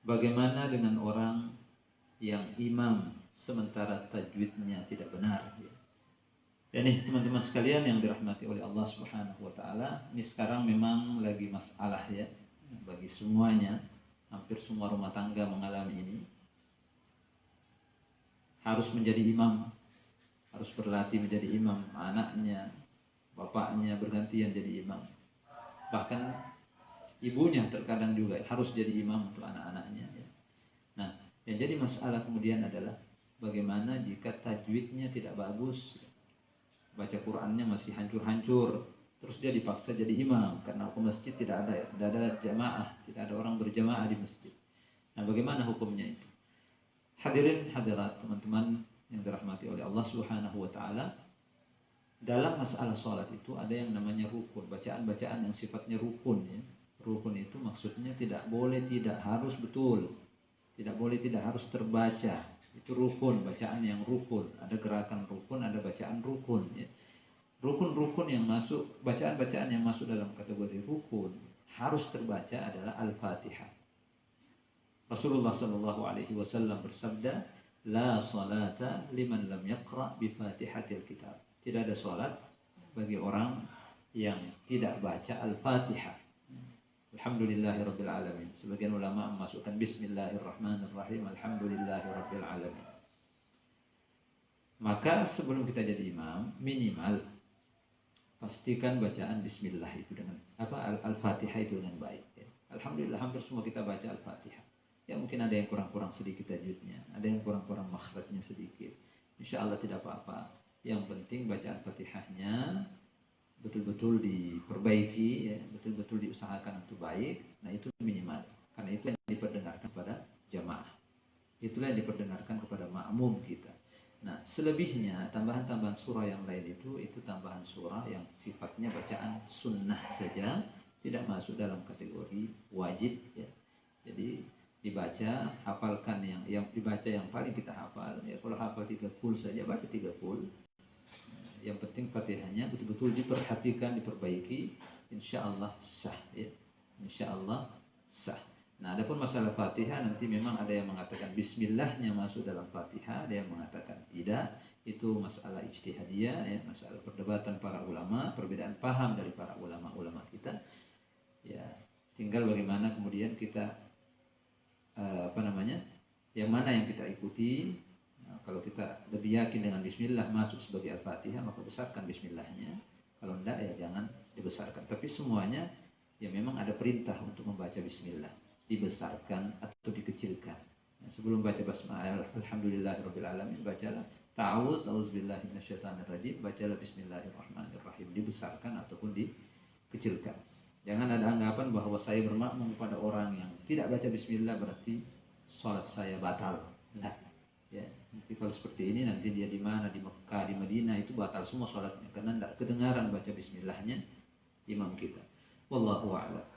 Bagaimana dengan orang yang imam sementara tajwidnya tidak benar? Ya nih teman-teman sekalian yang dirahmati oleh Allah Subhanahu wa taala, ini sekarang memang lagi masalah ya bagi semuanya. Hampir semua rumah tangga mengalami ini. Harus menjadi imam, harus berlatih menjadi imam, anaknya, bapaknya bergantian jadi imam. Bahkan ibunya terkadang juga harus jadi imam untuk anak-anaknya ya. Nah, yang jadi masalah kemudian adalah bagaimana jika tajwidnya tidak bagus, baca Qur'annya masih hancur-hancur, terus dia dipaksa jadi imam karena ke masjid tidak ada jamaah, tidak ada orang berjamaah di masjid. Nah, bagaimana hukumnya itu? Hadirin hadirat teman-teman yang dirahmati oleh Allah Subhanahu wa taala, dalam masalah sholat itu ada yang namanya rukun, bacaan-bacaan yang sifatnya rukun ya. Rukun itu maksudnya tidak boleh tidak harus betul, tidak boleh tidak harus terbaca. Itu rukun, bacaan yang rukun. Ada gerakan rukun, ada bacaan rukun ya. Rukun-rukun yang masuk, bacaan-bacaan yang masuk dalam kategori rukun harus terbaca adalah Al-Fatihah. Rasulullah Shallallahu Alaihi Wasallam bersabda, la salata liman lam yaqra bi Fatihatil Kitab. Tidak ada salat bagi orang yang tidak baca Al-Fatihah. Alhamdulillahirabbil alamin. Sebagian ulama memasukkan Bismillahirrahmanirrahim. Alhamdulillahirabbil alamin. Maka sebelum kita jadi imam, minimal pastikan bacaan Bismillah itu dengan Al-Fatihah itu dengan baik. Ya. Alhamdulillah hampir semua kita baca Al-Fatihah. Ya mungkin ada yang kurang-kurang sedikit tajwidnya, ada yang kurang-kurang makhrajnya sedikit. Insya Allah tidak apa-apa. Yang penting bacaan Fatihahnya betul-betul diperbaiki, ya, betul-betul diusahakan untuk baik. Nah itu minimal. Karena itu yang diperdengarkan kepada jamaah. Itulah yang diperdengarkan kepada makmum kita. Nah selebihnya tambahan-tambahan surah yang lain itu tambahan surah yang sifatnya bacaan sunnah saja, tidak masuk dalam kategori wajib. Ya. Jadi dibaca, hafalkan yang dibaca yang paling kita hafal. Ya, kalau hafal 30 saja baca 30. Yang penting Fatihahnya betul-betul diperhatikan, diperbaiki, insya Allah sah ya. Insya Allah sah. Nah, adapun masalah Fatihah nanti memang ada yang mengatakan Bismillahnya masuk dalam Fatihah, ada yang mengatakan tidak. Itu masalah ijtihadiyah ya, masalah perdebatan para ulama, perbedaan paham dari para ulama-ulama kita. Ya, tinggal bagaimana kemudian kita yang mana yang kita ikuti. Nah, kalau kita lebih yakin dengan Bismillah masuk sebagai Al-Fatihah, maka besarkan Bismillahnya. Kalau enggak ya jangan dibesarkan. Tapi semuanya ya memang ada perintah untuk membaca Bismillah, dibesarkan atau dikecilkan. Nah, sebelum baca basmalah Alhamdulillahirabbil alamin, bacalah ta'awuz, auzubillahi minasyaitonirrajim, bacalah Bismillahirrahmanirrahim, dibesarkan ataupun dikecilkan. Jangan ada anggapan bahwa saya bermakmum kepada orang yang tidak baca Bismillah berarti sholat saya batal. Nah, ya, nanti kalau seperti ini nanti dia di mana, di Mekah, di Madinah itu batal semua sholatnya karena tidak kedengaran baca Bismillahnya imam kita. Wallahu a'lam.